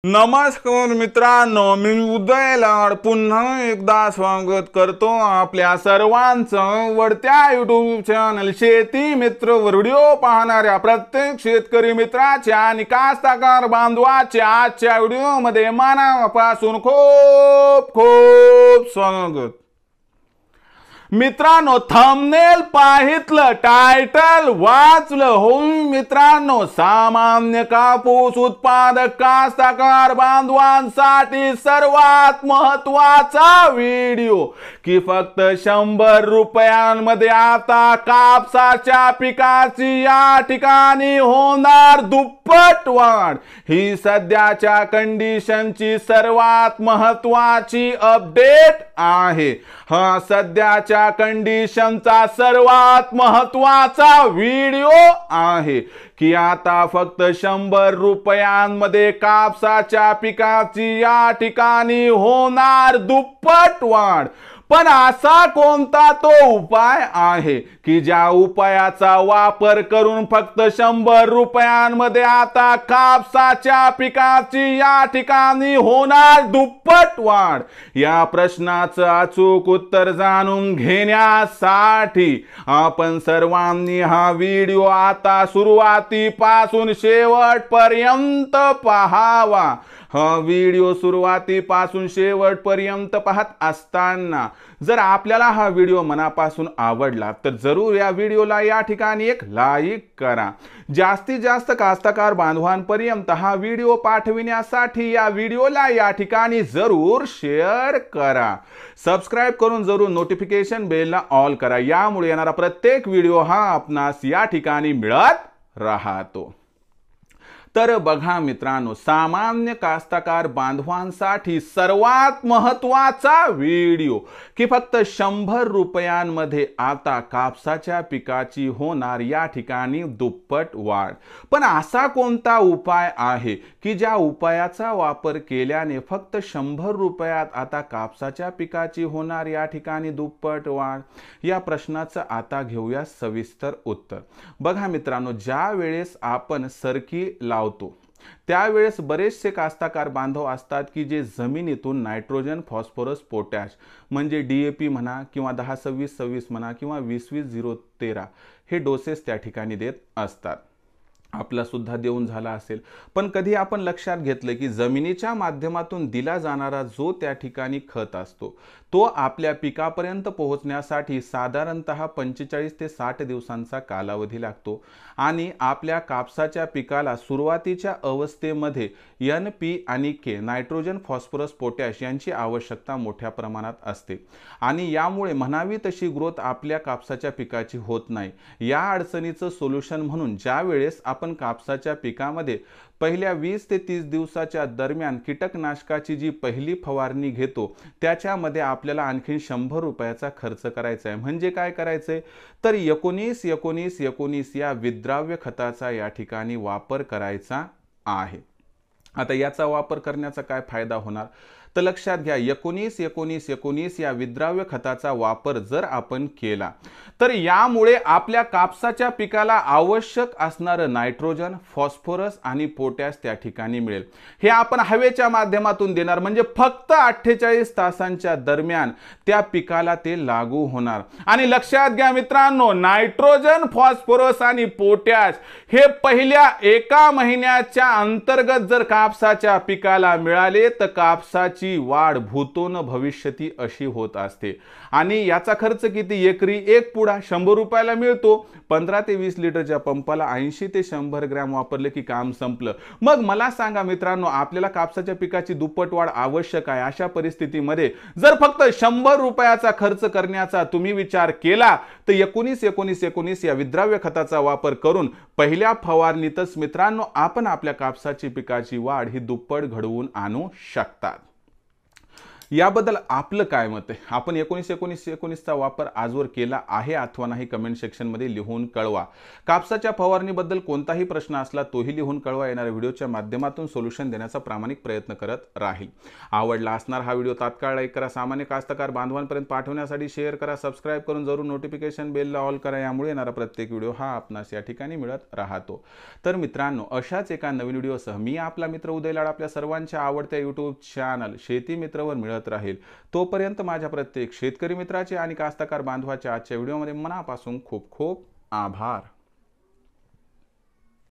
नमस्कार मित्रांनो, मी उदय लाड पुन्हा एकदा स्वागत करतो आपल्या सर्वांचं वडत्या युट्यूब चॅनल शेती मित्र व्हिडिओ पाहणाऱ्या प्रत्येक शेतकरी मित्राच्या आणि कास्तकार बांधवाच्या आजच्या व्हिडिओमध्ये मनापासून खूप खूप स्वागत। मित्रांनो, थंबनेल पाहितलं, टायटल वाचलं हो मित्रांनो, सामान्य कापूस उत्पादक कास्तकार बांधवांसाठी सर्वात महत्त्वाचा व्हिडिओ की फक्त 100 रुपयांमध्ये आता कापसाच्या पिकाची या ठिकाणी होणार दुप्पट वाढ। ही सध्याच्या कंडिशनची सर्वात महत्त्वाची अपडेट आहे। हा सध्याच्या कंडिशनचा सर्वात महत्त्वाचा व्हिडिओ आहे की आता फक्त 100 रुपयांमध्ये कापसाच्या पिकाची या ठिकाणी होणार दुप्पट वाढ। पण असा कोणता तो उपाय आहे की ज्या उपायाचा वापर करून फक्त 100 रुपयांमध्ये आता कापसाच्या पिकाची या ठिकाणी होणार दुप्पट वाढ? या प्रश्नाचं अचूक उत्तर जाणून घेण्यासाठी आपण सर्वांनी हा व्हिडिओ आता सुरुवातीपासून शेवटपर्यंत पाहावा। हा व्हिडिओ सुरुवातीपासून शेवटपर्यंत पाहत असताना जर आपल्याला हा व्हिडिओ मनापासून आवडला तर जरूर या व्हिडिओला या ठिकाणी एक लाईक करा। जास्तीत जास्त कास्तकार बांधवांपर्यंत हा व्हिडिओ पाठविण्यासाठी या व्हिडिओला या ठिकाणी जरूर शेअर करा। सबस्क्राइब करून जरूर नोटिफिकेशन बेलला ऑल करा, यामुळे येणारा प्रत्येक व्हिडिओ हा आपणास या ठिकाणी मिळत राहतो। तर बघा मित्रांनो, सामान्य कास्तकार बांधवांसाठी सर्वात महत्त्वाचा व्हिडिओ की फक्त 100 रुपयांमध्ये आता कापसाच्या पिकाची होणार या ठिकाणी दुप्पट वाढ। पण असा कोणता उपाय आहे की ज्या उपायाचा वापर केल्याने फक्त 100 रुपयात आता कापसाच्या पिकाची होणार या ठिकाणी दुप्पट वाढ? या प्रश्नाचं आता घेऊया सविस्तर उत्तर। बघा मित्रांनो, ज्या वेळेस आपण सरकी लावतो त्यावेळेस बरेचसे कास्तकार बांधव असतात की जे जमिनीतून नायट्रोजन, फॉस्फरस, पोटॅश म्हणजे DAP म्हणा किंवा 10-26-26 म्हणा किंवा 20-20-0-13 हे डोसेस त्या ठिकाणी देत असतात। आपला सुद्धा देऊन झाला असेल, पण कधी आपण लक्षात घेतलं की जमिनीच्या माध्यमातून दिला जाणारा जो त्या ठिकाणी खत असतो तो आपल्या पिकापर्यंत पोहोचण्यासाठी साधारणतः 45 ते 60 दिवसांचा कालावधी लागतो आणि आपल्या कापसाच्या पिकाला सुरुवातीच्या अवस्थेमध्ये NP आणि K नायट्रोजन, फॉस्फरस, पोटॅश यांची आवश्यकता मोठ्या प्रमाणात असते आणि यामुळे म्हणावी तशी ग्रोथ आपल्या कापसाच्या पिकाची होत नाही। या अडचणीचं सोल्युशन म्हणून ज्या वेळेस आपण कापसाच्या पिकामध्ये पहिल्या 20 ते 30 दिवसाच्या दरम्यान कीटकनाशकाची जी पहिली फवारणी घेतो त्याच्यामध्ये आपल्याला आणखी 100 रुपयाचा खर्च करायचा आहे। म्हणजे काय करायचंय तर 19-19-19 या विद्राव्य खताचा या ठिकाणी वापर करायचा आहे। आता याचा वापर करण्याचा काय फायदा होणार तर लक्षात घ्या, 19-19-19 या विद्राव्य खताचा वापर जर आपण केला तर यामुळे आपल्या कापसाच्या पिकाला आवश्यक असणारं नायट्रोजन, फॉस्फरस आणि पोटॅश त्या ठिकाणी मिळेल। हे आपण हवेच्या माध्यमातून देणार, म्हणजे फक्त 48 तासांच्या दरम्यान त्या पिकाला ते लागू होणार। आणि लक्षात घ्या मित्रांनो, नायट्रोजन, फॉस्फरस आणि पोटॅश हे पहिल्या 1 महिन्याच्या अंतर्गत जर कापसाच्या पिकाला मिळाले तर कापसाची वाढ भूतोन भविष्यती अशी होत असते। आणि याचा खर्च किती? एकरी एक पुडा 100 रुपयाला मिळतो। 15 ते 20 लिटरच्या पंपाला 80 ते 100 ग्रॅम वापरले की काम संपलं। मग मला सांगा मित्रांनो, आपल्याला कापसाच्या पिकाची दुप्पट वाढ आवश्यक आहे। अशा परिस्थितीमध्ये जर फक्त 100 रुपयाचा खर्च करण्याचा तुम्ही विचार केला तर 19-19-19 या विद्राव्य खताचा वापर करून पहिल्या फवारणीतच मित्रांनो आपण आपल्या कापसाची पिकाची वाढ ही दुप्पट घडवून आणू शकतात। याबद्दल आपलं काय मत आहे? आपण 19-19-19चा वापर आजवर केला आहे अथवा नाही कमेंट सेक्शनमध्ये लिहून कळवा. कापसाच्या फवारणीबद्दल कोणताही प्रश्न असला तोही लिहून कळवा. येणाऱ्या व्हिडिओच्या माध्यमातून सोल्युशन देण्याचा प्रामाणिक प्रयत्न करत राहील. आवडला असणार हा व्हिडिओ तात्काळ लाईक करा. सामान्य कास्तकार बांधवांपर्यंत पाठवण्यासाठी शेअर करा. सबस्क्राईब करून जरूर नोटिफिकेशन बेलला ऑल करा. यामुळे येणारा प्रत्येक व्हिडिओ हा आपणास या ठिकाणी मिळत राहतो. तर मित्रांनो, अशाच एका नवीन व्हिडिओसह मी आपला मित्र उदय लाड आपल्या सर्वांच्या आवडत्या यूट्यूब चॅनल शेती मित्रवर मिळत राहील. तोपर्यंत माझ्या प्रत्येक शेतकरी मित्राचे आणि कास्तकार बांधवाच्या आजच्या व्हिडिओमध्ये मनापासून खूप खूप आभार.